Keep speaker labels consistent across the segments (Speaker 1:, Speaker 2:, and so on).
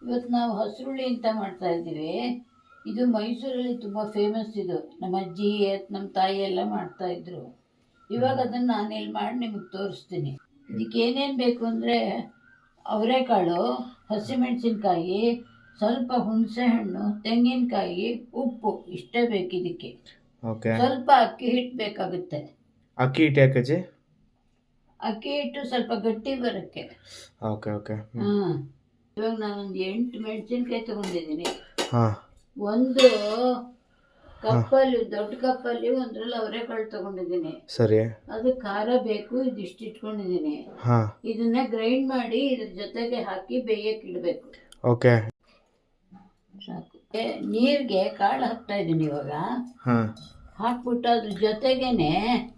Speaker 1: ಇವತ್ತು ನಾವು ಹಸುರುಳಿ ಅಂತ ಮಾಡ್ತಾ ಇದ್ದೀವಿ. ಇದು ಮೈಸೂರಲ್ಲಿ ತುಂಬ ಫೇಮಸ್. ಇದು ನಮ್ಮ ಅಜ್ಜಿ ನಮ್ಮ ತಾಯಿ ಎಲ್ಲ ಮಾಡ್ತಾ ಇದ್ರು. ಇವಾಗ ಅದನ್ನು ನಾನು ಇಲ್ಲಿ ಮಾಡಿ ನಿಮಗೆ ತೋರಿಸ್ತೀನಿ. ಇದಕ್ಕೆ ಏನೇನು ಬೇಕು ಅಂದರೆ ಅವರೆಕಾಳು, ಹಸಿಮೆಣಸಿನ್ಕಾಯಿ, ಸ್ವಲ್ಪ ಹುಣಸೆ ಹಣ್ಣು, ತೆಂಗಿನಕಾಯಿ, ಉಪ್ಪು, ಇಷ್ಟೇ ಬೇಕು ಇದಕ್ಕೆ.
Speaker 2: ಓಕೆ.
Speaker 1: ಸ್ವಲ್ಪ ಅಕ್ಕಿ ಹಿಟ್ಟು ಬೇಕಾಗುತ್ತೆ.
Speaker 2: ಅಕ್ಕಿ ಹಿಟ್ಟು ಯಾಕೆ?
Speaker 1: ಅಕ್ಕಿ ಹಿಟ್ಟು ಸ್ವಲ್ಪ ಗಟ್ಟಿ ಬರೋಕ್ಕೆ.
Speaker 2: Okay okay.
Speaker 1: ಹಾಂ, ಇವಾಗ ನಾನೊಂದು 8 ಮೆಣಸಿನ್ಕಾಯಿ ತೊಗೊಂಡಿದ್ದೀನಿ.
Speaker 2: ಹಾಂ.
Speaker 1: ಒಂದು ಕಪ್ಪಲ್ಲಿ, ದೊಡ್ಡ ಕಪ್ಪಲ್ಲಿ ಒಂದ್ರಲ್ಲಿ ಅವರೆಕಾಳು ತೊಗೊಂಡಿದ್ದೀನಿ.
Speaker 2: ಸರಿ. ಅದು
Speaker 1: ಖಾರ ಬೇಕು, ಇದಿಷ್ಟು ಇಟ್ಕೊಂಡಿದ್ದೀನಿ.
Speaker 2: ಹಾಂ.
Speaker 1: ಇದನ್ನ ಗ್ರೈಂಡ್ ಮಾಡಿ ಇದ್ರ ಜೊತೆಗೆ ಹಾಕಿ ಬೇಯಕ್ಕೆ ಇಡಬೇಕು.
Speaker 2: ಓಕೆ.
Speaker 1: ಸಾಕು. ನೀರಿಗೆ ಕಾಳು ಹಾಕ್ತಾ ಇದ್ದೀನಿ ಇವಾಗ.
Speaker 2: ಹಾಂ.
Speaker 1: ಹಾಕ್ಬಿಟ್ಟು ಅದ್ರ ಜೊತೆಗೇನೆ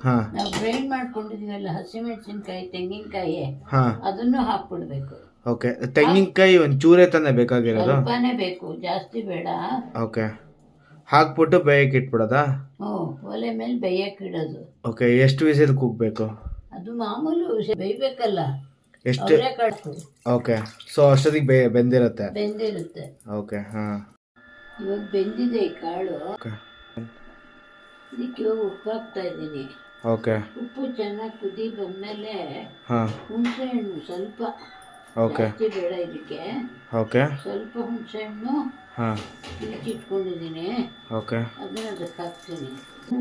Speaker 2: ಹಾಂ
Speaker 1: ನಾವು ಗ್ರೈಂಡ್ ಮಾಡ್ಕೊಂಡಿದ್ದೀವಲ್ಲ ಹಸಿಮೆಣಸಿನ್ಕಾಯಿ, ತೆಂಗಿನಕಾಯಿ,
Speaker 2: ಹಾಂ
Speaker 1: ಅದನ್ನು ಹಾಕ್ಬಿಡ್ಬೇಕು.
Speaker 2: ಓಕೆ. ತೆಂಗಿನಕಾಯಿ ಒಂದು ಚೂರೇ ತಾನೇ ಬೇಕಾಗಿರೋದು?
Speaker 1: ಸ್ವಲ್ಪನೇ ಬೇಕು, ಜಾಸ್ತಿ ಬೇಡ.
Speaker 2: ಓಕೆ. ಹಾಕ್ಬಿಟ್ಟು ಬೇಯಕ್ಕೆ ಇಟ್ಬಿಡೋದಾ?
Speaker 1: ಹ್ಞೂ, ಒಲೆ ಮೇಲೆ ಬೇಯಕ್ಕೆ ಇಡೋದು.
Speaker 2: ಓಕೆ. ಎಷ್ಟು ವಿಸಿಲ್ ಕೂಗಬೇಕು?
Speaker 1: ಅದು ಮಾಮೂಲು ಬೇಯಬೇಕಲ್ಲ.
Speaker 2: ಎಷ್ಟು?
Speaker 1: ಅವರೆಕಾಳು.
Speaker 2: ಓಕೆ. ಸೊ ಅಷ್ಟೊತ್ತಿಗೆ ಬೆಂದಿರುತ್ತೆ?
Speaker 1: ಬೆಂದಿರುತ್ತೆ.
Speaker 2: ಓಕೆ. ಹಾಂ.
Speaker 1: ಇವಾಗ ಬೆಂದಿದೆ ಈ ಕಾಳು.
Speaker 2: ಓಕೆ.
Speaker 1: ಇದಕ್ಕೆ ಇವಾಗ ಉಪ್ಪು ಹಾಕ್ತಾ ಇದ್ದೀನಿ.
Speaker 2: ಓಕೆ.
Speaker 1: ಉಪ್ಪು ಚೆನ್ನಾಗಿ ಕುದಿ ಬಂದಮೇಲೆ
Speaker 2: ಹಾಂ.
Speaker 1: ಹುಣಸೆ ಹಣ್ಣು ಸ್ವಲ್ಪ,
Speaker 2: ಓಕೆ.
Speaker 1: ಜಾಸ್ತಿ ಬೇಡ ಇದಕ್ಕೆ.
Speaker 2: ಓಕೆ.
Speaker 1: ಸ್ವಲ್ಪ ಹುಣಸೆ ಹಣ್ಣು
Speaker 2: ಹಾಂ
Speaker 1: ಇಟ್ಕೊಂಡಿದ್ದೀನಿ.
Speaker 2: ಓಕೆ.
Speaker 1: ಅದನ್ನ ಅದಕ್ಕೆ ಹಾಕ್ತೀನಿ.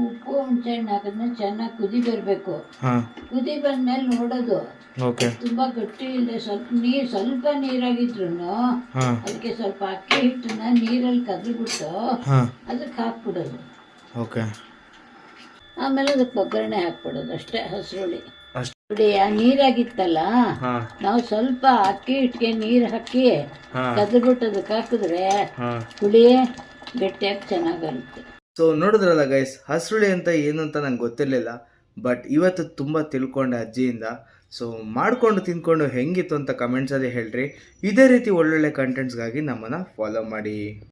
Speaker 1: ಉಪ್ಪು ಹುಣಸೆ ಹಣ್ಣು ಹಾಕಿದ್ಮೇಲೆ ಚೆನ್ನಾಗಿ ಕುದಿ ಬರಬೇಕು.
Speaker 2: ಹಾಂ.
Speaker 1: ಕುದಿ ಬಂದಮೇಲೆ ನೋಡೋದು.
Speaker 2: ಓಕೆ.
Speaker 1: ತುಂಬ ಗಟ್ಟಿ ಇಲ್ಲದೆ ಸ್ವಲ್ಪ ನೀರಾಗಿದ್ರು
Speaker 2: ಹಾಂ.
Speaker 1: ಅದಕ್ಕೆ ಸ್ವಲ್ಪ ಅಕ್ಕಿ ಹಿಟ್ಟನ್ನ ನೀರಲ್ಲಿ ಕದ್ಬಿಟ್ಟು
Speaker 2: ಹಾಂ
Speaker 1: ಅದಕ್ಕೆ ಹಾಕ್ಬಿಡೋದು.
Speaker 2: ಓಕೆ.
Speaker 1: ಆಮೇಲೆ ಅದಕ್ಕೆ ಒಗ್ಗರಣೆ ಹಾಕ್ಬಿಡೋದು ಅಷ್ಟೇ. ಹಸುರುಳಿ
Speaker 2: ಅಷ್ಟು?
Speaker 1: ನೋಡಿ, ಆ ನೀರಾಗಿತ್ತಲ್ಲ,
Speaker 2: ಹಾಂ.
Speaker 1: ನಾವು ಸ್ವಲ್ಪ ಅಕ್ಕಿ ಹಿಟ್ಟಿಗೆ ನೀರು ಹಾಕಿ
Speaker 2: ಹಾಂ.
Speaker 1: ಕದ್ಬಿಟ್ಟು ಅದಕ್ಕೆ ಹಾಕಿದ್ರೆ
Speaker 2: ಹಾಂ.
Speaker 1: ಹುಳಿ ಗಟ್ಟಿಯಾಗಿ ಚೆನ್ನಾಗಿರುತ್ತೆ.
Speaker 2: ಸೊ ನೋಡಿದ್ರಲ್ಲ ಗೈಸ್, ಹಸುರುಳಿ ಅಂತ ಏನು ಅಂತ ನಂಗೆ ಗೊತ್ತಿರಲಿಲ್ಲ. ಬಟ್ ಇವತ್ತು ತುಂಬ ತಿಳ್ಕೊಂಡೆ ಅಜ್ಜಿಯಿಂದ. ಸೊ ಮಾಡಿಕೊಂಡು ತಿಂದ್ಕೊಂಡು ಹೆಂಗಿತ್ತು ಅಂತ ಕಮೆಂಟ್ಸಲ್ಲಿ ಹೇಳ್ರಿ. ಇದೇ ರೀತಿ ಒಳ್ಳೊಳ್ಳೆ ಕಂಟೆಂಟ್ಸ್ಗಾಗಿ ನಮ್ಮನ್ನು ಫಾಲೋ ಮಾಡಿ.